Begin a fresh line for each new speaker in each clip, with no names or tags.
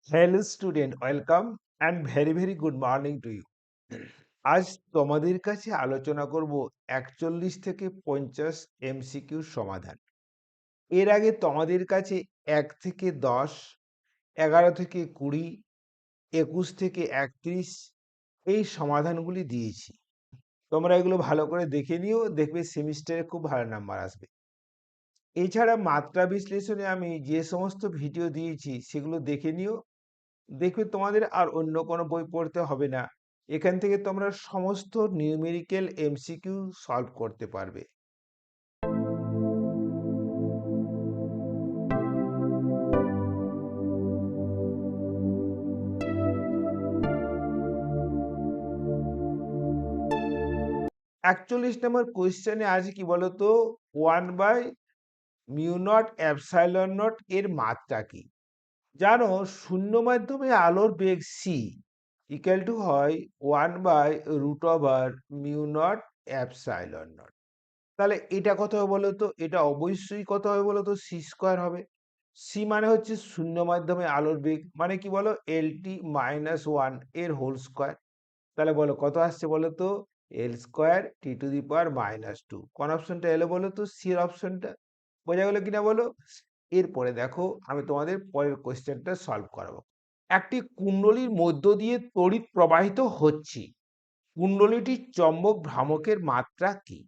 Hello student, welcome and very very good morning to you. আজ তোমাদের কাছে আলোচনা করব 41 থেকে 50 এমসিকিউর সমাধান। এর আগে তোমাদের কাছে 1 থেকে 10, 11 থেকে 20, 21 থেকে 31 এই সমাধানগুলি দিয়েছি। তোমরা এগুলো ভালো করে দেখে নিও, দেখবে সেমিস্টারে খুব ভালো নাম্বার আসবে। এছাড়া মাত্রা বিশ্লেষণে আমি যে সমস্ত ভিডিও দিয়েছি সেগুলো দেখে নিও, দেখবে তোমাদের আর অন্য কোনো বই পড়তে হবে না। এখান থেকে তোমরা সমস্ত নিউমেরিক্যাল এমসিকিউ সলভ করতে পারবে। একচল্লিশ নম্বর কোয়েশ্চেনে আছে কি বলতো, 1/μ0 ε0 এর মাত্রা কি? জানো, শূন্য মাধ্যমে আলোর বেগ সি ইকুয়াল টু হয় 1/√μ0 ε0। তাহলে এটা কত হবে বলো তো? এটা অবশ্যই কত হবে বলো তো? সি স্কোয়ার হবে। সি মানে হচ্ছে শূন্য মাধ্যমে আলোর বেগ, মানে কি বলো? LT-1 এর হোল স্কোয়ার। তাহলে বলো কত আসছে বলো তো? L²T⁻²। কোন অপশনটা এলো বলো তো? সি এর অপশনটা। বোঝা গেল কিনা বলো? এরপরে দেখো, আমি তোমাদের পরের কোয়েশ্চেনটা সলভ করাবো। একটি কুণ্ডলীর মধ্য দিয়ে তড়িৎ প্রবাহিত হচ্ছে, কুণ্ডলীটির চৌম্বক ভ্রামকের মাত্রা কি?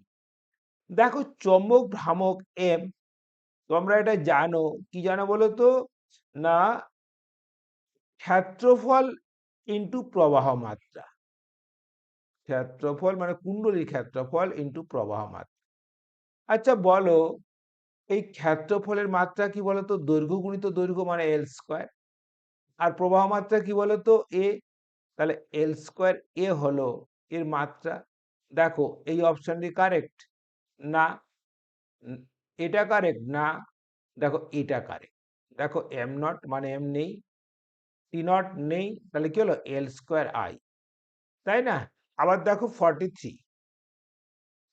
দেখো, চৌম্বক ভ্রামক এম, তোমরা এটা জানো। কি জানো বলো তো? না, ক্ষেত্রফল ইন্টু প্রবাহ মাত্রা। ক্ষেত্রফল মানে কুণ্ডলীর ক্ষেত্রফল ইন্টু প্রবাহ মাত্রা। আচ্ছা বলো, এই ক্ষেত্রফলের মাত্রা কি বলতো? দৈর্ঘ্য গুণিত দৈর্ঘ্য মানে L²। আর প্রবাহ মাত্রা কি বলতো? এ। তাহলে L²A হলো এর মাত্রা। দেখো, এই অপশনটি কারেক্ট না? এটা কারেক্ট না? দেখো, এটা কারেক্ট। দেখো, m0 মানে m নেই, T0 নেই, তাহলে কি হলো? L²I, তাই না? আবার দেখো 43,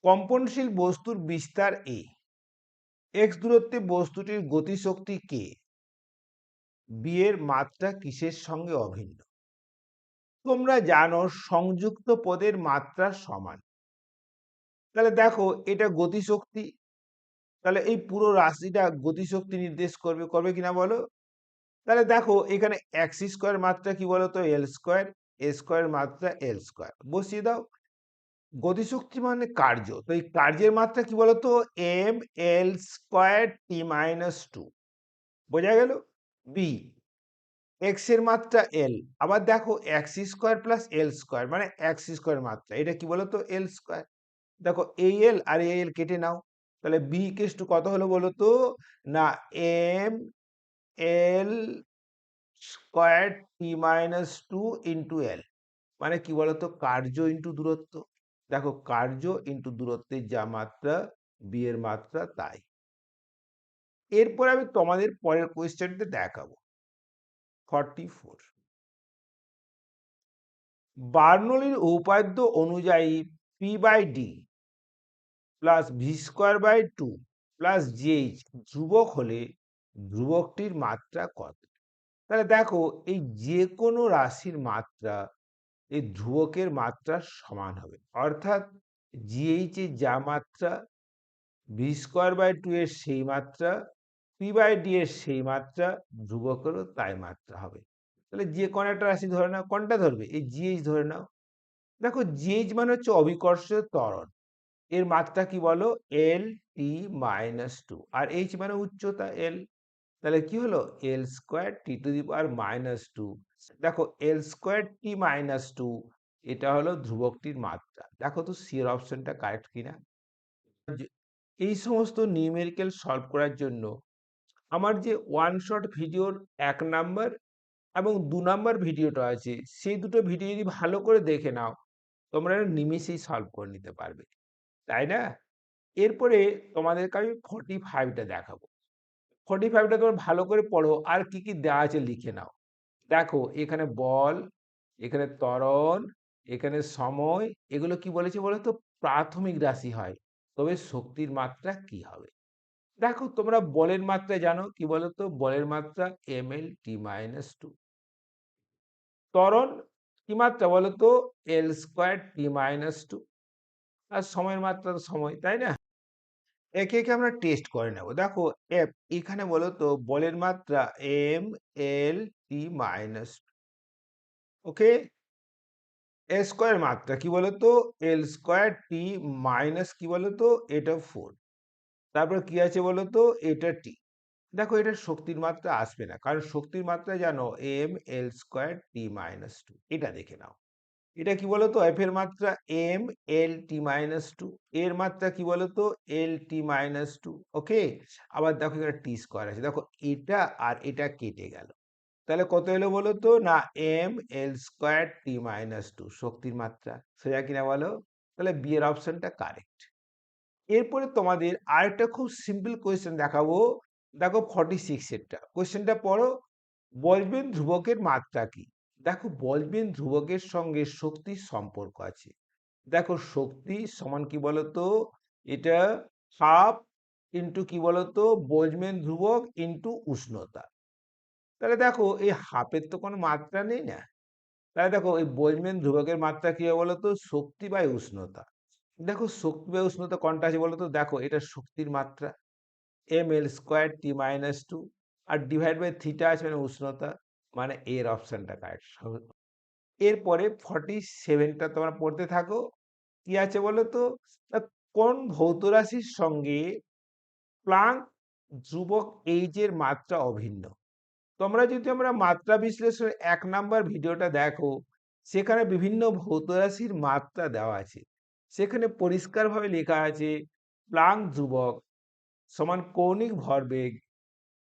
কম্পনশীল বস্তুর বিস্তার এ, এক্স দূরত্বে বস্তুটির গতিশক্তি কে, বি এর মাত্রা কিসের সঙ্গে অভিন্ন? তোমরা জানো সংযুক্ত পদের মাত্রা সমান। তাহলে দেখো, এটা গতিশক্তি, তাহলে এই পুরো রাশিটা গতিশক্তি নির্দেশ করবে, করবে কিনা বলো? তাহলে দেখো, এখানে x² মাত্রা কি বলতো? L², a² মাত্রা L², বসিয়ে দাও। গতিশক্তি মানে কার্য, তো এই কার্যের মাত্রা কি বলতো? mL²T-2। বোঝা গেল? বি, এক্স এর মাত্রা এল। আবার দেখো, x² প্লাস L² মানে x² মাত্রা, এটা কি বলতো? L²। দেখো, এই এল আর এই এল কেটে নাও, তাহলে বি ইকুয়ালস টু কত হলো বলতো? না, mL²T-2 ইন্টু এল, মানে কি বলতো? কার্য ইন্টু দূরত্ব। দেখো, কার্য ইন্টু দূরত্বের যা মাত্রা, বি এর মাত্রা তাই। এরপরে আমি তোমাদের পরের কোয়েশ্চেনটা দেখাবো। 44, বার্নৌলির উপপাদ্য অনুযায়ী P/D plus V²/2 plus GH ধ্রুবক হলে ধ্রুবকটির মাত্রা কত? তাহলে দেখো, এই যে কোনো রাশির মাত্রা এই ধ্রুবকের মাত্রার সমান হবে। অর্থাৎ GH এর যা মাত্রা, V²/2 এর সেই মাত্রা, P/D এর সেই মাত্রা, ধ্রুবকেরও তাই মাত্রা হবে। তাহলে যে কোনো একটা রাশি ধরে নাও, কোনটা ধরবে? এই GH ধরে নাও। দেখো, GH মানে হচ্ছে অবিকর্ষীয় ত্বরণ, এর মাত্রা কি বলো? L_T-2, আর H মানে উচ্চতা L। তাহলে কি হলো? L²T⁻²। দেখো, L²T-2 এটা হলো ধ্রুবকটির মাত্রা। দেখো তো সি এর অপশনটা কারেক্ট কিনা। এই সমস্ত নিউমেরিক্যাল সলভ করার জন্য আমার যে ওয়ান শট ভিডিওর 1 নাম্বার এবং 2 নাম্বার ভিডিওটা আছে, সেই দুটো ভিডিও যদি ভালো করে দেখে নাও, তোমরা নিমেষেই সলভ করে নিতে পারবে, তাই না? এরপরে তোমাদেরকে আমি 45টা দেখাবো। 45টা তোমরা ভালো করে পড়ো, আর কি কি দেওয়া আছে লিখে নাও। দেখো, এখানে বল, এখানে ত্বরণ, এখানে সময়, এগুলো কি বলেছে বলো তো? প্রাথমিক রাশি হয়, তবে শক্তির মাত্রা কি হবে? দেখো, তোমরা বলের মাত্রা জানো, কি বলো তো? বলের মাত্রা mL_T-2। ত্বরণ কি মাত্রা বলো তো? এল স্কোয়ার টি মাইনাস টু। আর সময়ের মাত্রা তো সময়, তাই না? একে একে আমরা টেস্ট করে নেব। দেখো এফ এখানে বলো তো বলের মাত্রা এম এল টি মাইনাস, ওকে। এ স্কোয়ার মাত্রা কি বলতো? এল স্কোয়ার টি মাইনাস কি বলতো? এটা 4। তারপর কি আছে বলতো? এটা টি। দেখো এটা শক্তির মাত্রা আসবে না, কারণ শক্তির মাত্রা জানো M L square T minus two. এটা দেখে নাও। এটা কি বলতো? এফ এর মাত্রা M L T minus two. এর মাত্রা কি বলতো? এল টি মাইনাস টু, ওকে। আবার দেখো এখানে টি স্কোয়ার আছে, দেখো এটা আর এটা কেটে গেল। তাহলে কত এলো বলো তো? না M L square T minus two শক্তির মাত্রা। সোজা কিনা বলো? তাহলে বি এর অপশনটা কারেক্ট। এরপরে তোমাদের আরেকটা খুব সিম্পল কোয়েশ্চেন দেখাবো। দেখো 46 এরটা কোয়েশ্চেনটা পড়ো। বলবিন ধ্রুবকের মাত্রা কি? দেখো বলবিন ধ্রুবকের সঙ্গে শক্তির সম্পর্ক আছে। দেখো শক্তি সমান কি বলতো? এটা হাফ ইন্টু কি বলতো? বোলজম্যান ধ্রুবক ইন্টু উষ্ণতা। তাহলে দেখো এই হাফের তো কোনো মাত্রা নেই না। তাহলে দেখো এই বোলজম্যান ধ্রুবকের মাত্রা কি হবে বলতো? শক্তি বাই উষ্ণতা। দেখো শক্তি বাই উষ্ণতা কোনটা আছে বলতো? দেখো এটা শক্তির মাত্রা M L square T minus two, আর ডিভাইড বাই থিটা আছে মানে উষ্ণতা, মানে এর অপশনটা কারেক্ট। এরপরে 47টা তোমরা পড়তে থাকো। কি আছে বলো তো? না, কোন ভৌত রাশির সঙ্গে প্লাঙ্ক ধ্রুবক এইচ এর মাত্রা অভিন্ন? তোমরা যদি আমরা মাত্রা বিশ্লেষণ 1 নাম্বার ভিডিওটা দেখো, সেখানে বিভিন্ন ভৌত রাশির মাত্রা দেওয়া আছে। সেখানে পরিষ্কারভাবে লেখা আছে প্লাঙ্ক ধ্রুবক সমান কৌণিক ভরবেগ,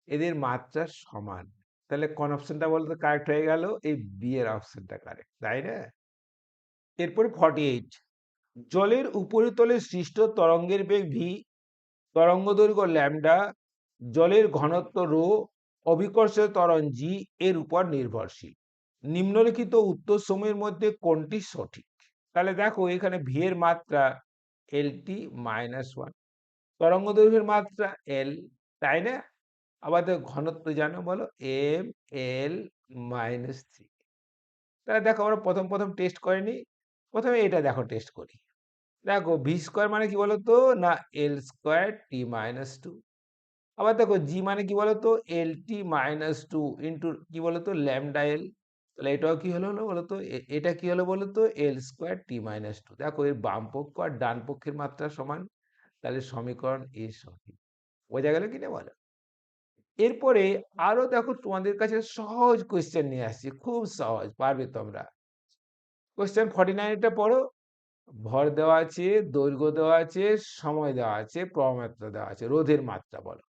এদের মাত্রা সমান। তাহলে কোন অপশনটা বলতে কারেক্ট হয়ে গেল? এই বি এর অপশনটা কারেক্ট, তাই না? এরপরে 48, জলের উপরিতলে সৃষ্ট তরঙ্গের বেগ ভি, তরঙ্গ দৈর্ঘ্য ল্যামডা, জলের ঘনত্ব রো, অভিকর্ষের ত্বরণ জি এর উপর নির্ভরশীল। নিম্নলিখিত উত্তর সমূহের মধ্যে কোনটি সঠিক? তাহলে দেখো এখানে ভি এর মাত্রা এল টি মাইনাস ওয়ান, তরঙ্গ দৈর্ঘ্যের মাত্রা এল, তাই না? আবার দেখো ঘনত্ব জানো বলো? M L minus three. তাহলে দেখো আমরা প্রথম প্রথম টেস্ট করিনি, প্রথমে এটা দেখো টেস্ট করি। দেখো ভি স্কোয়ার মানে কি বলতো? না এল স্কোয়ার টি মাইনাস টু। আবার দেখো জি মানে কি বলতো? এল টি মাইনাস টু ইন্টু কি বলতো? ল্যামডা এল। তাহলে এটাও কি হলো হলো বলতো? এটা কি হলো বলতো? এল স্কোয়ার টি মাইনাস টু। দেখো এর বাম পক্ষ আর ডান পক্ষের মাত্রা সমান, তাহলে সমীকরণ এ সঠিক। বোঝা গেল কিনা বলো? এরপরে আরো দেখো তোমাদের কাছে সহজ কোয়েশ্চেন নিয়ে আসছি, খুব সহজ, পারবে তোমরা। কোয়েশ্চেন 49 টা পড়ো। ভর দেওয়া আছে, দৈর্ঘ্য দেওয়া আছে, সময় দেওয়া আছে, প্রবাহমাত্রা দেওয়া আছে, রোধের মাত্রা বলো।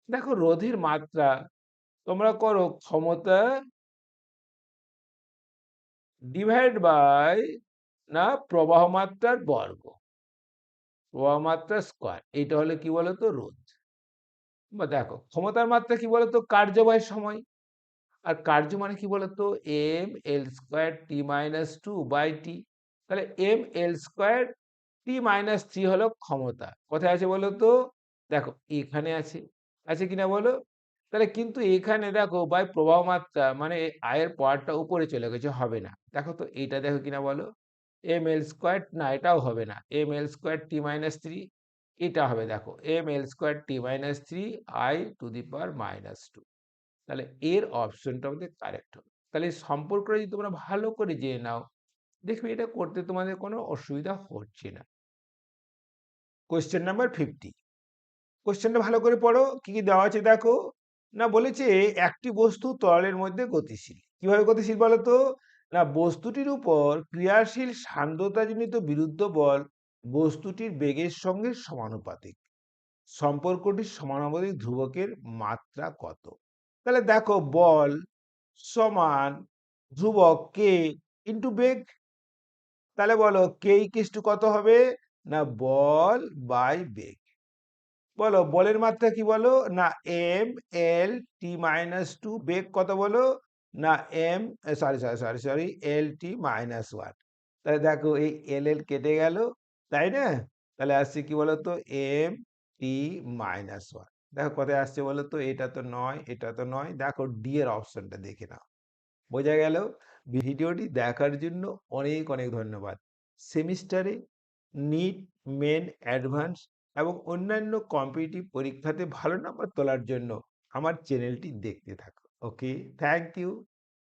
দেখো রোধের মাত্রা তোমরা করো ক্ষমতা ডিভাইড বাই না প্রবাহ মাত্রার বর্গ, প্রবাহ মাত্রা স্কোয়ার, এইটা হলে কি বলতো? রোধ। বা দেখো ক্ষমতার মাত্রা কি বলতো? কার্য বাই সময়। আর কার্য মানে কি বলতো? M L square T minus two by T. তাহলে M L square T minus three হলো ক্ষমতা। কোথায় আছে বলো তো? দেখো এখানে আছে, আছে কিনা বলো? তাহলে কিন্তু এখানে দেখো বাই প্রবাহ মাত্রা মানে আয়ের পাওয়ারটা উপরে চলে গেছে, হবে না। দেখো তো এইটা দেখো কিনা বলো? এম এল স্কোয়ার, না এটাও হবে না। M L square T minus three, এটা হবে। দেখো M L square T minus three I to the power minus two. তাহলে এর অপশনটা আমাদের কারেক্ট হবে। তাহলে এই সম্পর্কটা যদি তোমরা ভালো করে জেনে নাও, দেখবে এটা করতে তোমাদের কোনো অসুবিধা হচ্ছে না। কোয়েশ্চেন নাম্বার 50, কোয়েশ্চেনটা ভালো করে পড়ো। কি কি দেওয়া আছে দেখো। না বলেছে একটি বস্তু তরলের মধ্যে গতিশীল। কিভাবে গতিশীল বলো তো? না বস্তুটির উপর ক্রিয়াশীল সান্দ্রতাজনিত বিরুদ্ধ বল বস্তুটির বেগের সঙ্গে সমানুপাতিক। সম্পর্কটি সমানুপাতিক ধ্রুবকের মাত্রা কত? তাহলে দেখো বল সমান ধ্রুবক কে ইন্টু বেগ। তাহলে বলো কে ইকুয়াল টু কত হবে? না বল বাই বেগ। বলো বলের মাত্রা কি বলো? না M L T minus two, বেগ কত বলো? না M, sorry sorry sorry sorry, L T minus one. তাহলে দেখো এই এল এল কেটে গেল, তাই না? তাহলে আসছে কি বলতো? M T minus one. দেখো কোথায় আসছে বলো তো? এটা তো নয়, এটা তো নয়। দেখো ডি এর অপশনটা দেখে নাও। বোঝা গেল? ভিডিওটি দেখার জন্য অনেক অনেক ধন্যবাদ। সেমিস্টারে নিট, মেন, অ্যাডভান্স এবং অন্যান্য কম্পিটিটিভ পরীক্ষাতে ভালো নাম্বার তোলার জন্য আমার চ্যানেলটি দেখতে থাকো। ওকে, থ্যাংক ইউ।